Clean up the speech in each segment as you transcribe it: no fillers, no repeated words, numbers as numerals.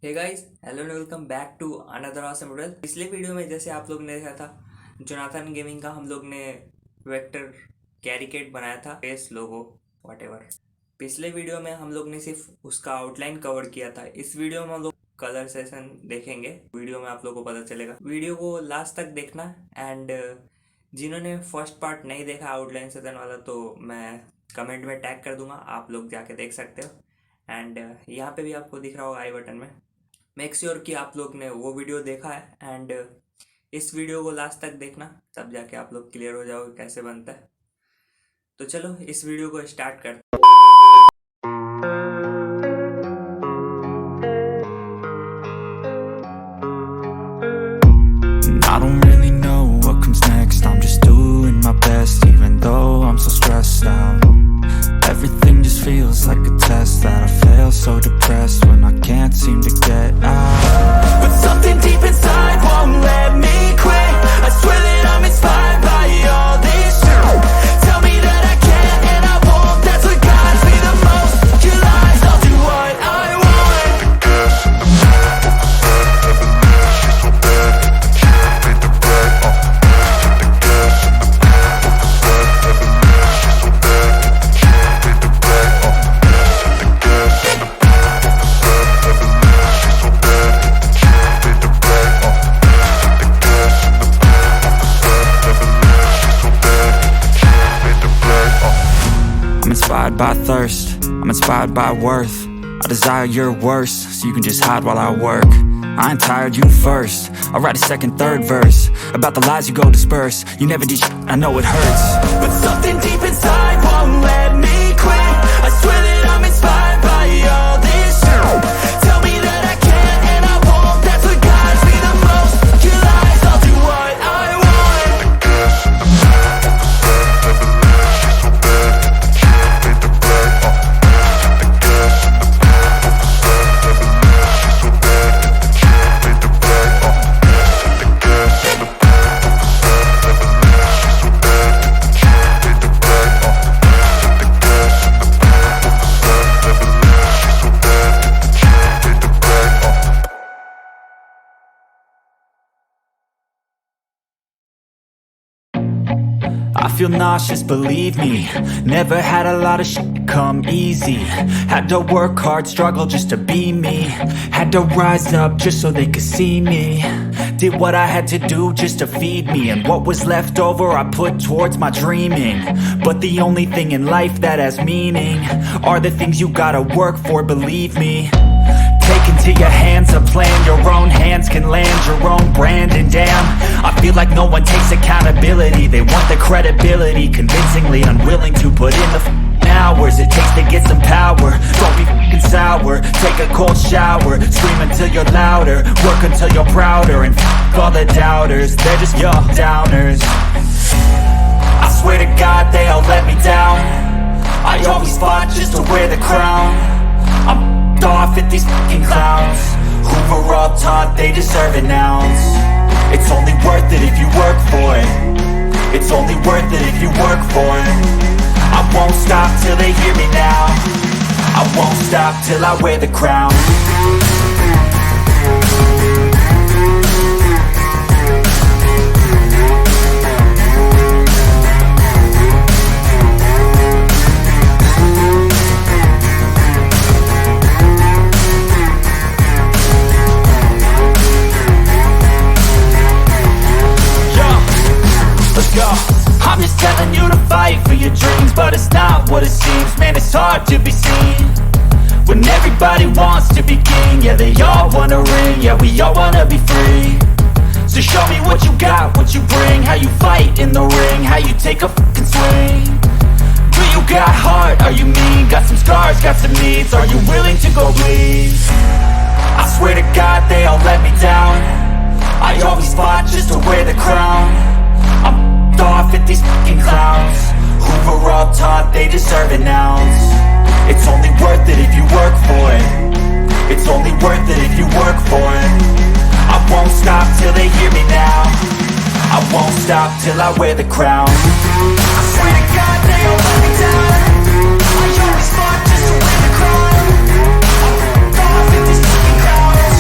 Hey guys, hello and welcome back to another awesome model. पिछले video में जैसे आप लोग ने देखा था, जोनाथन गेमिंग का हम लोग ने वेक्टर कैरिकेट बनाया था, फेस लोगो व्हाटएवर। पिछले वीडियो में हम लोग ने सिर्फ उसका आउटलाइन कवर किया था। इस वीडियो में हम लोग कलर सेशन देखेंगे। वीडियो में आप लोग को पता चलेगा, वीडियो को लास्ट तक देखना। एंड जिन्होंने फर्स्ट पार्ट नहीं देखा आउटलाइन सेशन वाला, तो मैं कमेंट में टैग कर दूंगा, आप लोग जाके देख सकते हो। एंड यहाँ पे भी आपको दिख रहा होगा आई बटन में। मेक श्योर कि आप लोग ने वो वीडियो देखा है एंड इस वीडियो को लास्ट तक देखना, तब जाके आप लोग क्लियर हो जाओगे कैसे बनता है। तो चलो इस वीडियो को स्टार्ट करते हैं। I don't really know what comes next. I'm just doing my best, even though I'm so stressed out. Everything just feels like a test that I fail, so depressed when I can't seem to get out. But something deep inside won't let me quit. I swear that I'm inspired by all this shit. Tell me that I can and I won't. That's what guides me the most. Your lies, I'll do what I want. The gas in the back of the set, never leave. She's so bad, can't beat the bad. The gas in the back of the set, never leave. She's so bad, can't beat the bad. The gas in the back of the set, never leave. She's so bad, can't beat the bad. The gas in the back of the set, never leave. She's so bad, can't beat the bad. I'm inspired by thirst, I'm inspired by worth. I desire your worst, so you can just hide while I work. I ain't tired, you first. I'll write a second, third verse about the lies you go disperse. You never did I know it hurts. But something deep inside won't let me quit. I swear that I'm inspired by all this shit. Tell me that I can and I won't. That's what guides me the most. Your lies, I'll do what I want. The gas in the back of the set, never leave. She's so bad, can't beat the bad. The gas in the back of the set, never leave. She's so bad, can't beat the bad. The gas in the back of the set, never leave. She's so bad, can't beat the bad. The gas in the back of the set, never leave. She's so bad, can't beat the bad. I feel nauseous, believe me. Never had a lot of shit come easy. Had to work hard, struggle just to be me. Had to rise up just so they could see me. Did what I had to do just to feed me. And what was left over I put towards my dreaming. But the only thing in life that has meaning are the things you gotta work for, believe me. Take into your hands a plan. Your own hands can land your own brand. And damn, I feel like no one takes accountability. They want the credibility, convincingly unwilling to put in the hours it takes to get some power. Don't be f***ing sour. Take a cold shower. Scream until you're louder. Work until you're prouder. And f*** all the doubters, they're just your downers. I swear to God they all let me down. I always fought just to wear the crown. I'm off at these fucking clowns who were all taught they deserve an ounce. It's only worth it if you work for it. It's only worth it if you work for it. I won't stop till they hear me now. I won't stop till I wear the crown. I'm just telling you to fight for your dreams, but it's not what it seems. Man, it's hard to be seen when everybody wants to be king. Yeah, they all wanna ring, yeah, we all wanna be free. So show me what you got, what you bring. How you fight in the ring, how you take a fucking swing. Do you got heart, are you mean? Got some scars, got some needs, are you willing to go bleed? I swear to God they all let me down. I always fought just to wear the crown. I'm off at these fucking clowns who were all taught they deserve an ounce. It's only worth it if you work for it. It's only worth it if you work for it. I won't stop till they hear me now. I won't stop till I wear the crown. I swear to God they all let me down. I always fought just to wear the crown. I'm off at these fucking clowns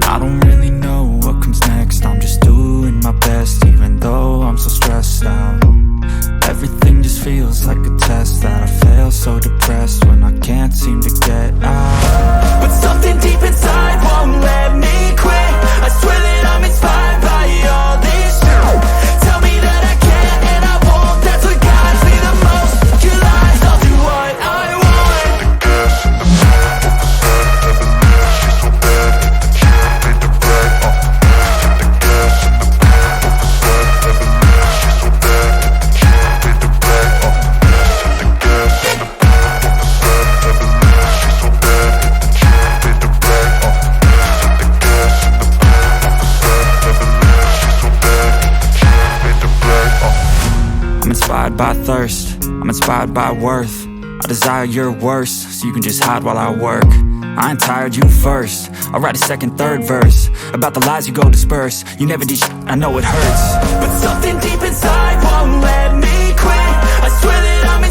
I don't really know what comes next. I'm just doing my best, even though I'm so stressed out. Everything just feels like a test that I fail, so depressed when I can't seem to get out. But something deep inside won't let me quit. I swear that I'm inspired by all this shit. Tell me that I can't and I won't. That's what guides me the most. Your lies, I'll do what I want. By thirst, I'm inspired by worth. I desire your worst, so you can just hide while I work. I ain't tired, you first. I'll write a second, third verse about the lies you go disperse. You never did shit, I know it hurts. But something deep inside won't let me quit. I swear that I'm